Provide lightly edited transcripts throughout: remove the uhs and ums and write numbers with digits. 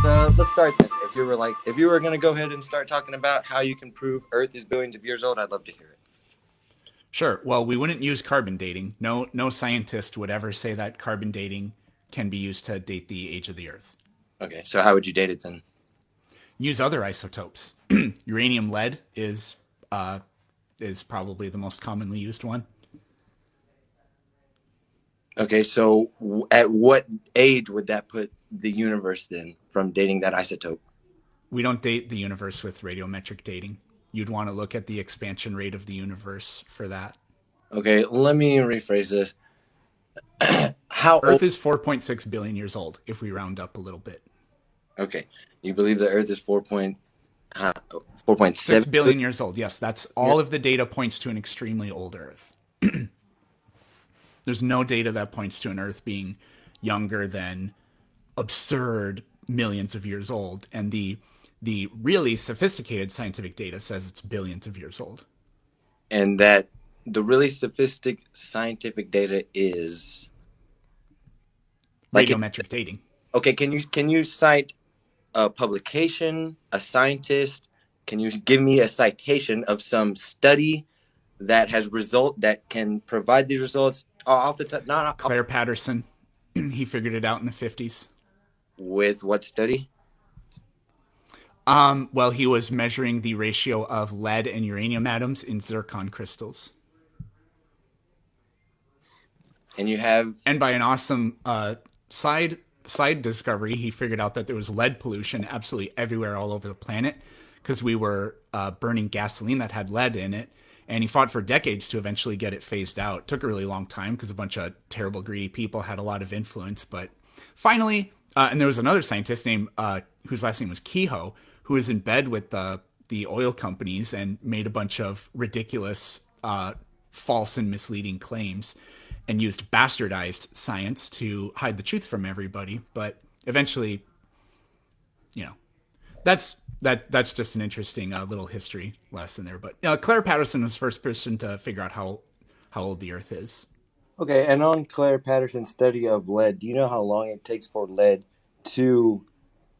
let's start then. If you were gonna go ahead and start talking about how you can prove Earth is billions of years old, I'd love to hear it. Sure. Well, we wouldn't use carbon dating. No scientist would ever say that carbon dating can be used to date the age of the Earth. Okay, so how would you date it then? Use other isotopes. Uranium lead is probably the most commonly used one. Okay, so at what age would that put the universe then from dating that isotope? We don't date the universe with radiometric dating. You'd want to look at the expansion rate of the universe for that. Okay, let me rephrase this. How old? Earth is 4.6 billion years old if we round up a little bit. Okay, you believe the Earth is 6 4.7 billion years old. Yes, that's all of the data points to an extremely old Earth. There's no data that points to an Earth being younger than absurd millions of years old, and the really sophisticated scientific data says it's billions of years old. and that the really sophisticated scientific data is like Radiometric dating. okay, can you cite a publication, a scientist? Can you give me a citation of some study that can provide these results off the top? Not off, Claire Patterson, he figured it out in the 50s. with what study? Well, he was measuring the ratio of lead and uranium atoms in zircon crystals. And you have And by an awesome side discovery, he figured out that there was lead pollution absolutely everywhere all over the planet because we were burning gasoline that had lead in it. And he fought for decades to eventually get it phased out. It took a really long time because a bunch of terrible, greedy people had a lot of influence. But finally, and there was another scientist named whose last name was Kehoe, who was in bed with the oil companies and made a bunch of ridiculous, false and misleading claims, and used bastardized science to hide the truth from everybody. But eventually, you know, that's just an interesting little history lesson there. But Claire Patterson was the first person to figure out how old the Earth is. okay. And on Claire Patterson's study of lead, do you know how long it takes for lead to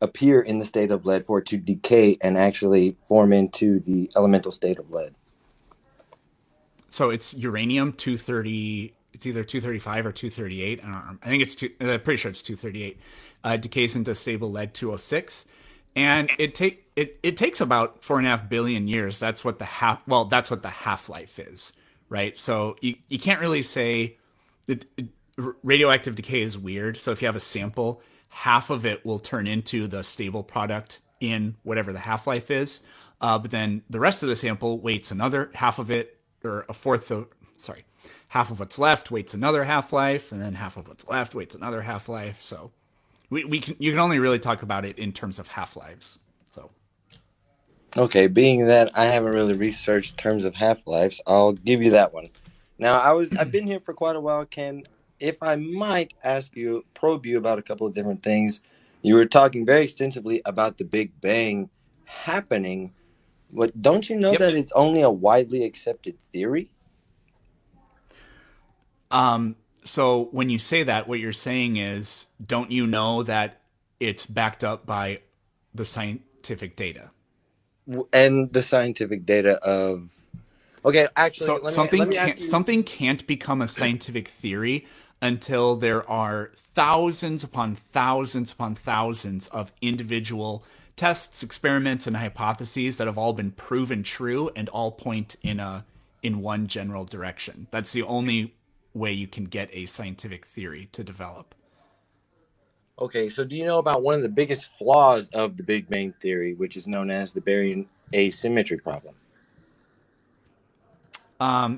appear in the state of lead, for it to decay and actually form into the elemental state of lead? So it's uranium 230. It's either 235 or 238. I don't know. I think it's I'm pretty sure it's 238. Decays into stable lead 206, and it takes about 4.5 billion years. That's what the half life is, right? So you can't really say that radioactive decay is weird. So if you have a sample, half of it will turn into the stable product in whatever the half life is, but then the rest of the sample waits another half of it, or a fourth of half of what's left waits another half life, and then half of what's left waits another half life. So you can only really talk about it in terms of half lives. So Okay, being that I haven't really researched terms of half-lives, I'll give you that one. Now, I've been here for quite a while, Ken. If I might probe you about a couple of different things. You were talking very extensively about the Big Bang happening. But don't you know yep. that it's only a widely accepted theory? So when you say that, what you're saying is, don't you know that it's backed up by the scientific data? And the scientific data of okay, actually, So let me ask you. something can't become a scientific theory until there are thousands upon thousands upon thousands of individual tests, experiments, and hypotheses that have all been proven true and all point in one general direction. That's the only way you can get a scientific theory to develop. Okay, so do you know about one of the biggest flaws of the Big Bang Theory, which is known as the baryon asymmetry problem?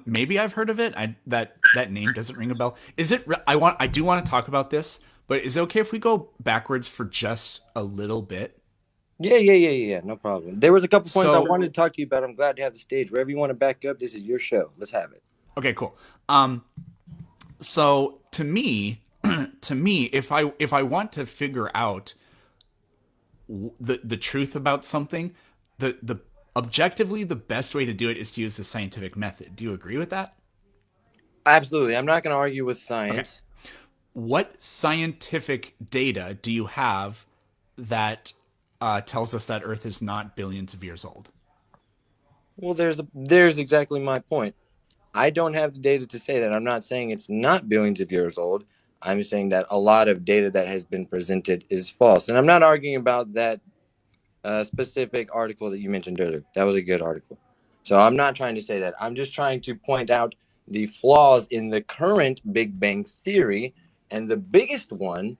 Maybe I've heard of it. That name doesn't ring a bell. Is it? I do want to talk about this, but is it okay if we go backwards for just a little bit? Yeah. No problem. There was a couple points I So wanted to talk to you about. I'm glad to have the stage. Wherever you want to back up, this is your show. Let's have it. okay, cool. So to me, if I want to figure out the truth about something, the objectively the best way to do it is to use the scientific method. Do you agree with that? Absolutely. I'm not going to argue with Okay. science. What scientific data do you have that tells us that Earth is not billions of years old? Well, there's exactly my point. I don't have the data to say that. I'm not saying it's not billions of years old. I'm saying that a lot of data that has been presented is false. And I'm not arguing about that specific article that you mentioned earlier. That was a good article. So I'm not trying to say that. I'm just trying to point out the flaws in the current Big Bang theory. And the biggest one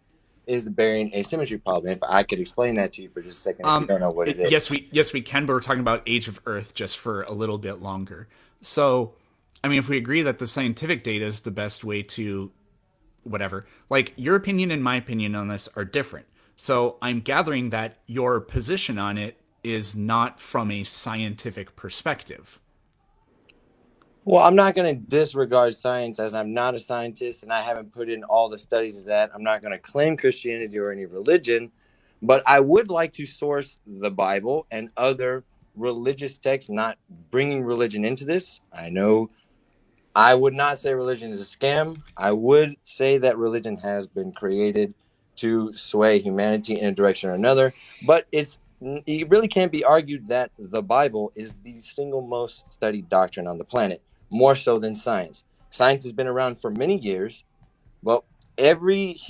is the Baryon asymmetry problem. If I could explain that to you for just a second, if you don't know what it is. Yes, we can, but we're talking about age of Earth just for a little bit longer. So, I mean, if we agree that the scientific data is the best way to whatever, like your opinion and my opinion on this are different. So I'm gathering that your position on it is not from a scientific perspective. Well, I'm not going to disregard science as I'm not a scientist and I haven't put in all the studies of that. I'm not going to claim Christianity or any religion, but I would like to source the Bible and other religious texts, not bringing religion into this. I know I would not say religion is a scam. I would say that religion has been created to sway humanity in a direction or another, but it really can't be argued that the Bible is the single most studied doctrine on the planet, more so than science. Science has been around for many years. Well, every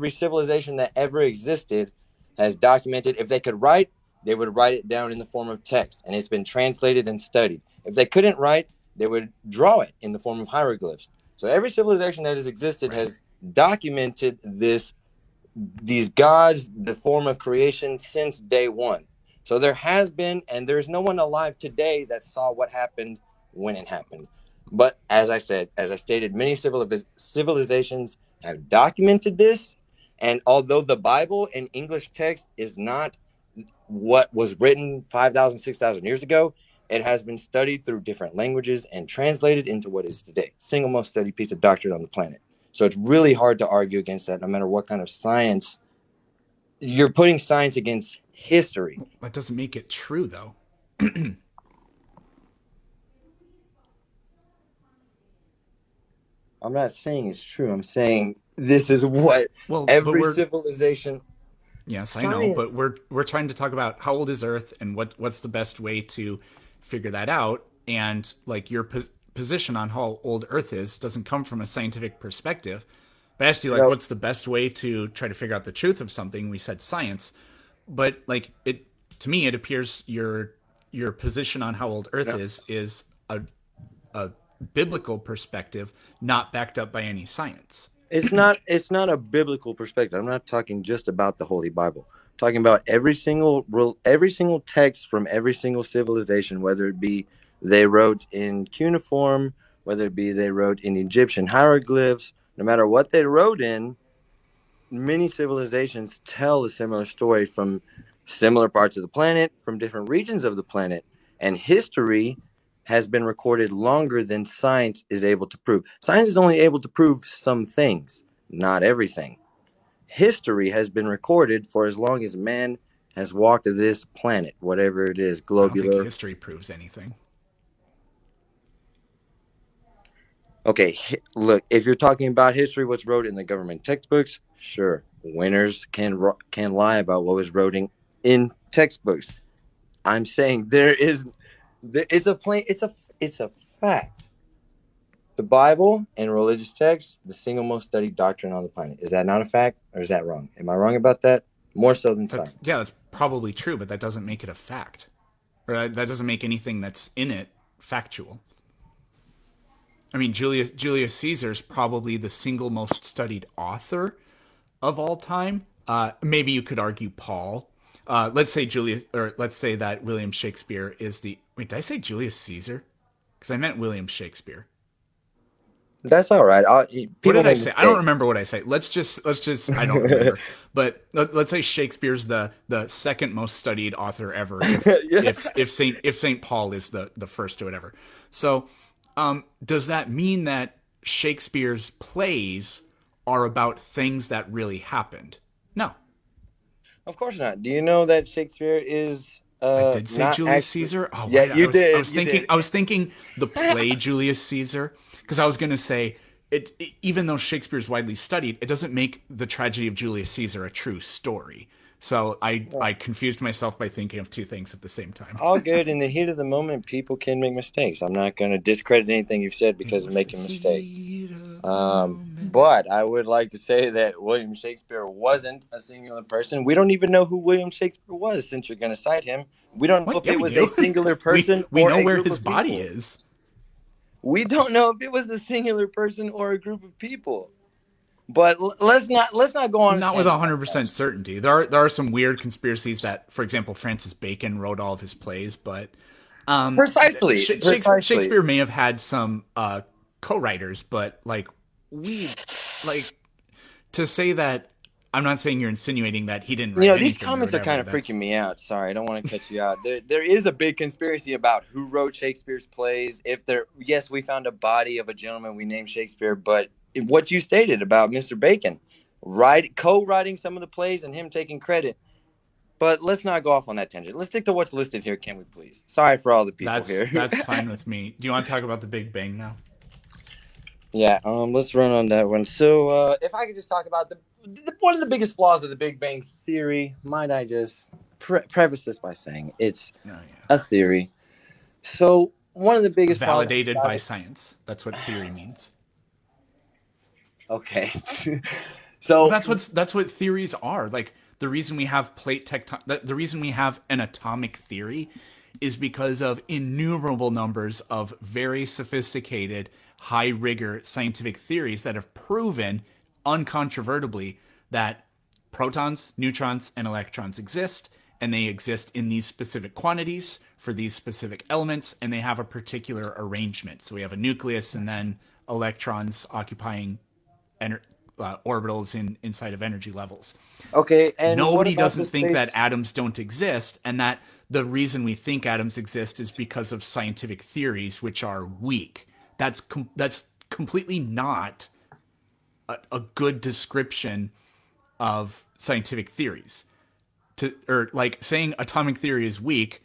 civilization that ever existed has documented. If they could write, they would write it down in the form of text, and it's been translated and studied. If they couldn't write, they would draw it in the form of hieroglyphs. So every civilization that has existed has documented these gods, the form of creation, since day one. So there has been, and there's no one alive today that saw what happened when it happened. But as I stated, many civilizations have documented this. And although the Bible in English text is not what was written 5,000, 6,000 years ago, it has been studied through different languages and translated into what is today. Single most studied piece of doctrine on the planet. So it's really hard to argue against that, no matter what kind of science. You're putting science against history. That doesn't make it true, though. I'm not saying it's true. I'm saying this is what every civilization. Yes, I know, but we're trying to talk about how old is Earth and what's the best way to figure that out. And like your position on how old Earth is doesn't come from a scientific perspective. But I asked you what's the best way to try to figure out the truth of something. We said science, but like to me, it appears your position on how old Earth is a biblical perspective, not backed up by any science. It's not a biblical perspective. I'm not talking just about the Holy Bible. I'm talking about every single text from every single civilization, whether it be they wrote in cuneiform, whether it be they wrote in Egyptian hieroglyphs, no matter what they wrote in, many civilizations tell a similar story from similar parts of the planet, from different regions of the planet, and history has been recorded longer than science is able to prove. Science is only able to prove some things, not everything. History has been recorded for as long as man has walked this planet, whatever it is, globular. I don't think history proves anything. Okay, look, if you're talking about history, what's wrote in the government textbooks, sure, winners can lie about what was wrote in textbooks. I'm saying it's a fact. The Bible and religious texts, the single most studied doctrine on the planet. Is that not a fact, or is that wrong? Am I wrong about that? More so than science. Yeah, that's probably true, but that doesn't make it a fact. Or that doesn't make anything that's in it factual. I mean, Julius Caesar's probably the single most studied author of all time. Maybe you could argue Paul. Let's say that William Shakespeare is the. Wait, did I say Julius Caesar? Because I meant William Shakespeare. That's all right. What did I say? I don't remember what I say. Let's just. I don't remember. But let's say Shakespeare's the second most studied author ever. If Saint Paul is the first or whatever. So, does that mean that Shakespeare's plays are about things that really happened? No. Of course not. Do you know that Shakespeare is? I did say Julius Caesar. Oh, yeah, you did. I was thinking the play Julius Caesar, because I was going to say even though Shakespeare's widely studied, it doesn't make the tragedy of Julius Caesar a true story. So I confused myself by thinking of two things at the same time. All good. In the heat of the moment, people can make mistakes. I'm not going to discredit anything you've said It because of was the making a mistake. heat of the moment. But I would like to say that William Shakespeare wasn't a singular person. We don't even know who William Shakespeare was since you're going to cite him. We don't know What? if Yeah, it we was a do. singular person We or know a where group his of body people. is. We don't know if it was a singular person or a group of people. But let's not go on a Not with tangent like 100% that. certainty. There are some weird conspiracies that, for example, Francis Bacon wrote all of his plays, but Precisely. Shakespeare may have had some co-writers, but we like to say that. I'm not saying you're insinuating that he didn't write These anything or comments are kind whatever. of freaking That's me out. Sorry, I don't want to cut you out. There is a big conspiracy about who wrote Shakespeare's plays. Yes, we found a body of a gentleman we named Shakespeare, but what you stated about Mr. Bacon, co-writing some of the plays and him taking credit. But let's not go off on that tangent. Let's stick to what's listed here, can we please? Sorry for all the people here. that's fine with me. Do you want to talk about the Big Bang now? Yeah, let's run on that one. So, if I could just talk about one of the biggest flaws of the Big Bang Theory, might I just preface this by saying it's Oh, yeah. a theory. So, one of the biggest Validated by flaws. science. That's what theory means. Okay. Well, So, that's what theories are. Like the reason we have the reason we have an atomic theory is because of innumerable numbers of very sophisticated, high rigor scientific theories that have proven uncontrovertibly that protons, neutrons, and electrons exist, and they exist in these specific quantities for these specific elements, and they have a particular arrangement. So we have a nucleus and then electrons occupying orbitals inside of energy levels. okay, and what Nobody about doesn't the think that space? atoms don't exist, and that the reason we think atoms exist is because of scientific theories, which are weak. That's completely not a good description of scientific theories. Or like saying atomic theory is weak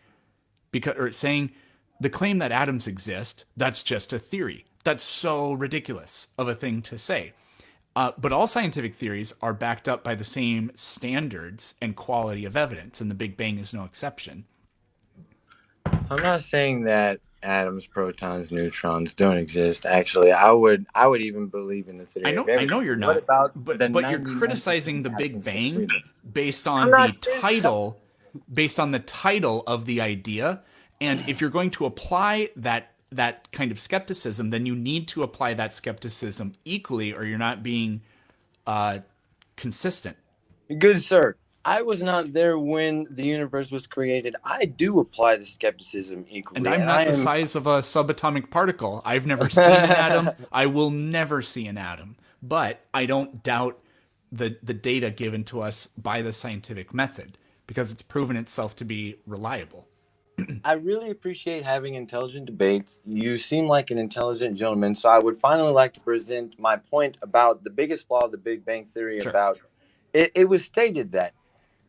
because, or saying the claim that atoms exist, that's just a theory. That's so ridiculous of a thing to say. But all scientific theories are backed up by the same standards and quality of evidence, and the Big Bang is no exception. I'm not saying that atoms, protons, neutrons don't exist. Actually, I would even believe in the theory of I know everything. you're What not, about the but you're 99% criticizing the Big absence of Bang freedom? based I'm on the not title, based on the title of the idea. And if you're going to apply that kind of skepticism, then you need to apply that skepticism equally, or you're not being consistent. Good sir, I was not there when the universe was created. I do apply the skepticism And equally, I'm and I not the am. size of a subatomic particle. I've never seen an atom. I will never see an atom. But I don't doubt the data given to us by the scientific method because it's proven itself to be reliable. I really appreciate having intelligent debates. You seem like an intelligent gentleman, so I would finally like to present my point about the biggest flaw of the Big Bang Theory. Sure. About it was stated that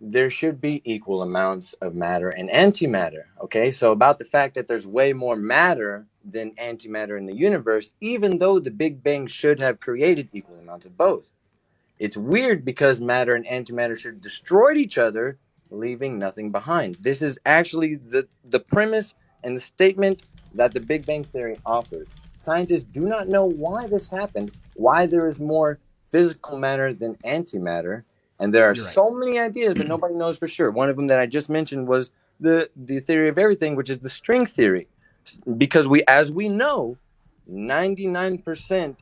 there should be equal amounts of matter and antimatter. Okay, so about the fact that there's way more matter than antimatter in the universe, even though the Big Bang should have created equal amounts of both. It's weird because matter and antimatter should have destroyed each other, leaving nothing behind. This is actually the premise and the statement that the Big Bang Theory offers. Scientists do not know why this happened, why there is more physical matter than antimatter, and there are You're right. so many ideas, but nobody knows for sure. One of them that I just mentioned was the theory of everything, which is the string theory, because as we know, 99%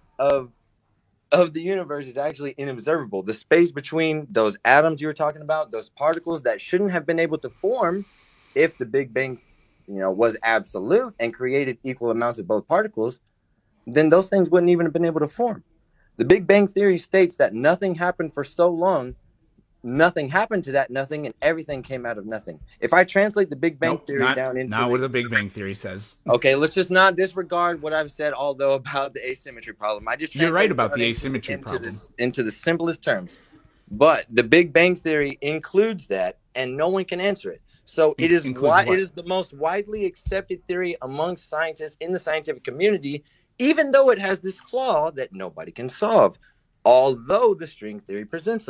of the universe is actually inobservable. The space between those atoms you were talking about, those particles that shouldn't have been able to form if the Big Bang, was absolute and created equal amounts of both particles, then those things wouldn't even have been able to form. The Big Bang Theory states that nothing happened for so long, nothing happened to that nothing, and everything came out of nothing. If I translate the Big Bang Nope, Theory down into not what the Big Bang Theory says. Okay, let's just not disregard what I've said, although about the asymmetry problem. I just You're right translated about it the into, asymmetry into problem. this into the simplest terms. But the Big Bang Theory includes that, and no one can answer it. So it is Includes what? it is the most widely accepted theory amongst scientists in the scientific community, even though it has this flaw that nobody can solve. Although the string theory presents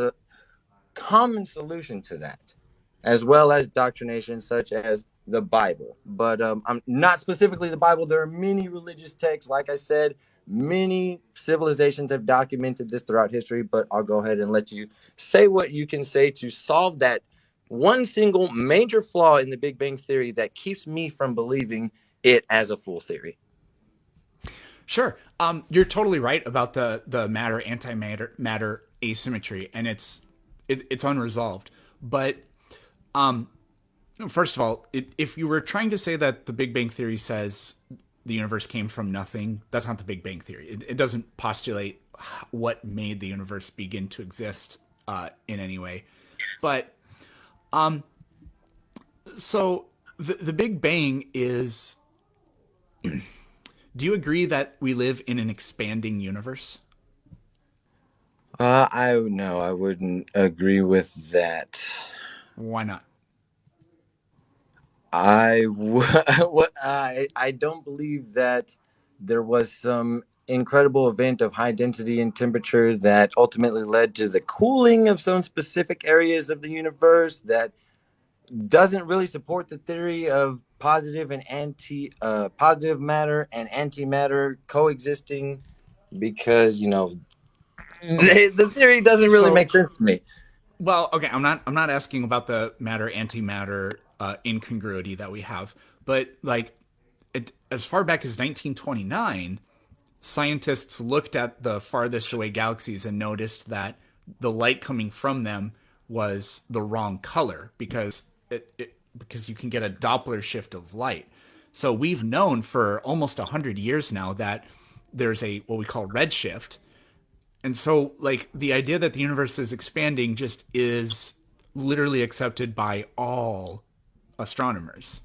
common solution to that, as well as doctrination such as the Bible. But I'm not specifically the Bible. There are many religious texts. Like I said, many civilizations have documented this throughout history. But I'll go ahead and let you say what you can say to solve that one single major flaw in the Big Bang Theory that keeps me from believing it as a full theory. Sure. You're totally right about the matter matter asymmetry, and it's unresolved. But first of all, if you were trying to say that the Big Bang Theory says the universe came from nothing, that's not the Big Bang Theory. It doesn't postulate what made the universe begin to exist in any way. But so the Big Bang is. Do you agree that we live in an expanding universe? I no, I wouldn't agree with that. Why not? I don't believe that there was some incredible event of high density and temperature that ultimately led to the cooling of some specific areas of the universe that doesn't really support the theory of positive and positive matter and antimatter coexisting, because Okay. the theory doesn't really So, make sense to me. well, okay, I'm not asking about the matter antimatter incongruity that we have, but like as far back as 1929, scientists looked at the farthest away galaxies and noticed that the light coming from them was the wrong color because you can get a Doppler shift of light. So we've known for almost 100 years now that there's a what we call redshift. And so like the idea that the universe is expanding just is literally accepted by all astronomers.